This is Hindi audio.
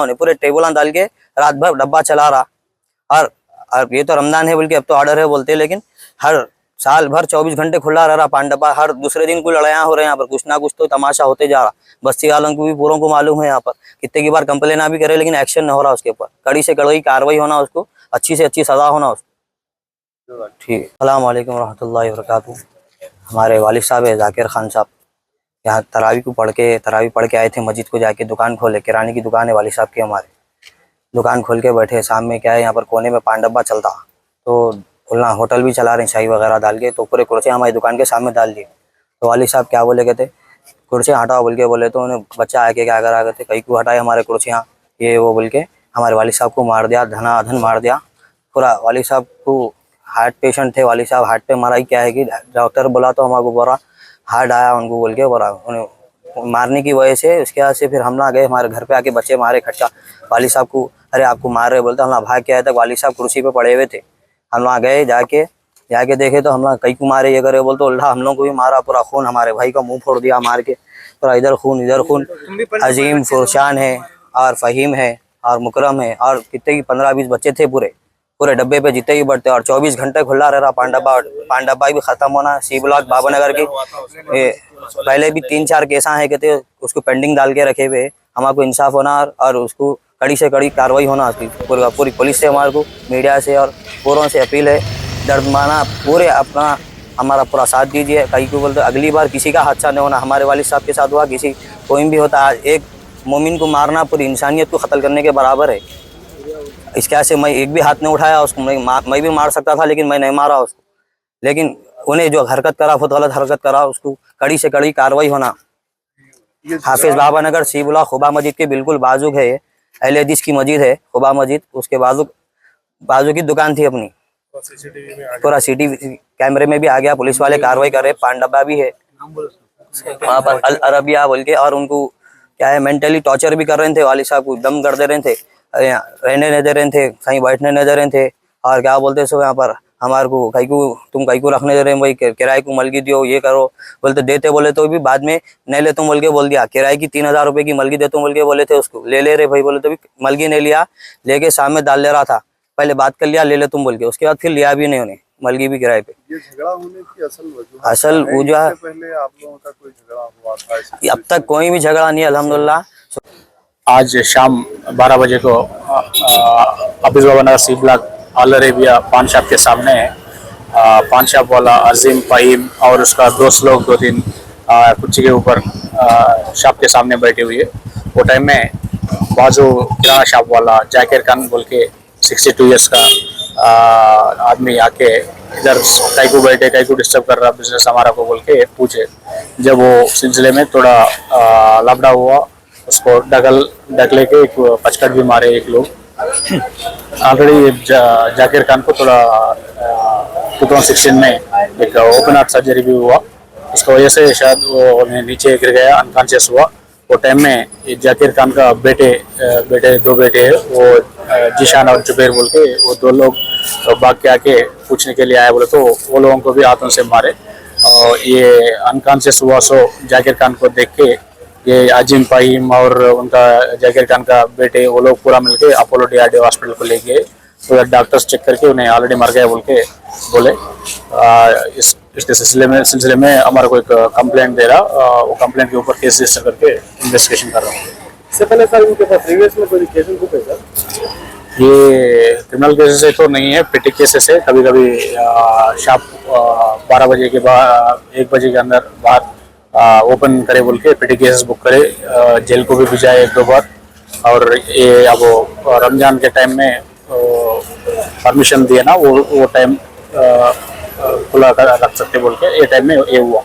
उन्हें पूरे टेबल डाल के रात भर डब्बा चला रहा। और ये तो रमजान है बोल के अब तो ऑर्डर है बोलते, लेकिन हर साल भर 24 घंटे खुला रह रहा पान डब्बा। हर दूसरे दिन कोई लड़ाइयाँ हो रहे हैं यहाँ पर, कुछ ना कुछ तो तमाशा होते जा रहा। बस्ती वालों को भी पूरों को मालूम है यहाँ पर, कितने की बार कंप्लेन भी करे लेकिन एक्शन नहीं हो रहा उसके ऊपर। कड़ी से कड़ी कार्रवाई होना, उसको अच्छी से अच्छी सजा होना उसको। ठीक। अस्सलाम वालेकुम रहमतुल्लाहि व बरकातहू। हमारे वालिद साहब है जाकिर खान साहब, यहाँ तरावी पढ़ के आए थे मस्जिद को जाके। दुकान खोले, किराने की दुकान है वालिद साहब की। हमारे दुकान खोल के बैठे, सामने क्या है यहाँ पर कोने में पान डब्बा चलता, तो खुलना होटल भी चला रहे हैं, चाय वगैरह डाल के। तो पूरे कुर्सियाँ हमारी दुकान के सामने डाल दिए। तो वालिद साहब क्या बोले कहते, कुर्सियाँ हटाओ बोल के बोले। तो उन्हें बच्चा आके क्या करा कहते, कहीं को हटाए हमारे कुर्सियाँ, ये वो बोल के हमारे वालिद साहब को मार दिया, धनाधन मार दिया पूरा। वालिद साहब को हार्ट पेशेंट थे, वालिद साहब हार्ट पे मारा ही क्या है कि डॉक्टर बोला तो हमारे को बोला हार्ट आया उनको बोल के बोला। उन्हें मारने की वजह से उसके बाद से फिर हमला गए हमारे घर पे आके, बच्चे मारे खटका वालिद साहब को। अरे आपको मार रहे बोलते, हम लोग भाग के आए तक वालिद साहब कुर्सी पे पड़े हुए थे। हम लोग गए, जाके देखे तो हम लोग कई को मारे, ये करे बोल तो उल्टा हम लोग को भी मारा। पूरा खून, हमारे भाई का मुंह फोड़ दिया मार के, पूरा इधर खून इधर खून। अजीम, फुरशान है और फ़हीम है और मुकरम है और कितने की 15-20 बच्चे थे पूरे डब्बे पे जितने ही बढ़ते। और 24 घंटे खुला रह रहा पान डब्बा भी खत्म होना। सी ब्लॉक बाबानगर की पहले भी 3-4 केसा है कहते, उसको पेंडिंग डाल के रखे हुए। हमारे इंसाफ होना और उसको कड़ी से कड़ी कार्रवाई होना उसकी। पूरी पुलिस से, हमारे को मीडिया से और पूरों से अपील है, दर्दमाना पूरे अपना हमारा पूरा साथ दीजिए। कहीं को बोलते अगली बार किसी का हादसा नहीं होना। हमारे वालिद साहब के साथ हुआ, किसी कोई भी होता, एक मोमिन को मारना पूरी इंसानियत को क़त्ल करने के बराबर है। इसके से मैं एक भी हाथ नहीं उठाया उसको, मैं भी मार सकता था लेकिन मैं नहीं मारा उसको। लेकिन उन्हें जो हरकत करा, बहुत गलत हरकत करा, उसको कड़ी से कड़ी कार्रवाई होना। हाफिज बाबानगर सी ब्लॉक खुबा मस्जिद के बिल्कुल बाजू है, अहले हदीस की मस्जिद है खुबा मस्जिद, उसके बाजू की दुकान थी अपनी। पूरा सीसीटीवी कैमरे में भी आ गया, पुलिस वाले कार्रवाई कर रहे। पान डब्बा भी है वहाँ पर अल अरबिया बोल के, और उनको क्या है मेंटली टॉर्चर भी कर रहे थे। वालिद साहब को दम कर दे रहे थे, रहने नहीं दे रहे थे, कहीं बैठने नहीं दे रहे थे। और क्या बोलते सो यहाँ पर हमारे को तुम कहीं को रखने दे रहे हैं, भाई किराए को मलगी दियो, ये करो बोलते। देते बोले तो भी बाद में नहीं ले तुम बोल के बोल दिया। किराए की 3000 रुपये की मलगी दे तुम बोल के बोले थे, उसको ले रहे भाई बोले तो भी मलगी नहीं लिया, लेके सामने डाल ले रहा था। पहले बात कर लिया ले तुम बोल के, उसके बाद फिर लिया भी नहीं उन्हें मलगी भी किराए पे। ये झगड़ा होने की असल वजह पहले आप लोगों का कोई झगड़ा हुआ था? अब तक कोई भी झगड़ा नहीं अल्हम्दुलिल्लाह। आज शाम 12 बजे को हाफिज बाबानगर सी ब्लॉक अल अरबिया पान शॉप के सामने पान शॉप वाला अजीम, फ़हीम और उसका दोस्त लोग 2-3 कुर्सी के ऊपर शॉप के सामने बैठे हुए। वो टाइम में बाजू किराना शॉप वाला जाकिर खान बोल के 62 ईयर्स का आदमी आके इधर कई को बैठे, कई को डिस्टर्ब कर रहा बिजनेस हमारा को बोल के पूछे। जब वो सिलसिले में थोड़ा लफड़ा हुआ, उसको ढकले के एक पचकट भी मारे एक लोग। ऑलरेडी जाकिर खान को थोड़ा 2016 में एक ओपन हार्ट सर्जरी भी हुआ, उसकी वजह से शायद वो नीचे गिर गया, अनकॉन्शियस हुआ। वो टाइम में जाकिर खान का दो बेटे हैं, वो जिशान और जुबैर बोल के, वो 2 लोग भाग के आके पूछने के लिए आए बोले, तो वो लोगों को भी हाथों से मारे। और ये अनकॉन्शियस हुआ, सो जाकिर खान को देख के ये अजीम, फ़हीम और उनका जाकिर खान का बेटे, वो लोग पूरा मिलके अपोलो DRDO हॉस्पिटल को ले गए। तो डॉक्टर्स चेक करके उन्हें ऑलरेडी मर गए बोल के बोले। इसके सिलसिले में हमारा को एक कंप्लेंट दे रहा, वो कंप्लेंट के ऊपर केस रजिस्टर करके इन्वेस्टिगेशन कर रहा हूँ। इससे पहले सर उनके पास प्रीवियस में कोई केसेस हुए सर? ये क्रिमिनल केसेस है तो नहीं है, पिटी केसेस है। कभी कभी शॉप 12 बजे के बाद 1 बजे के अंदर बाहर ओपन करे बोल के पिटी केसेस बुक करे, जेल को भी भिजाए 1-2 बार। और ये अब रमजान के टाइम में परमिशन दिए ना, वो टाइम खुला रख सकते बोल के, ये टाइम में ये हुआ।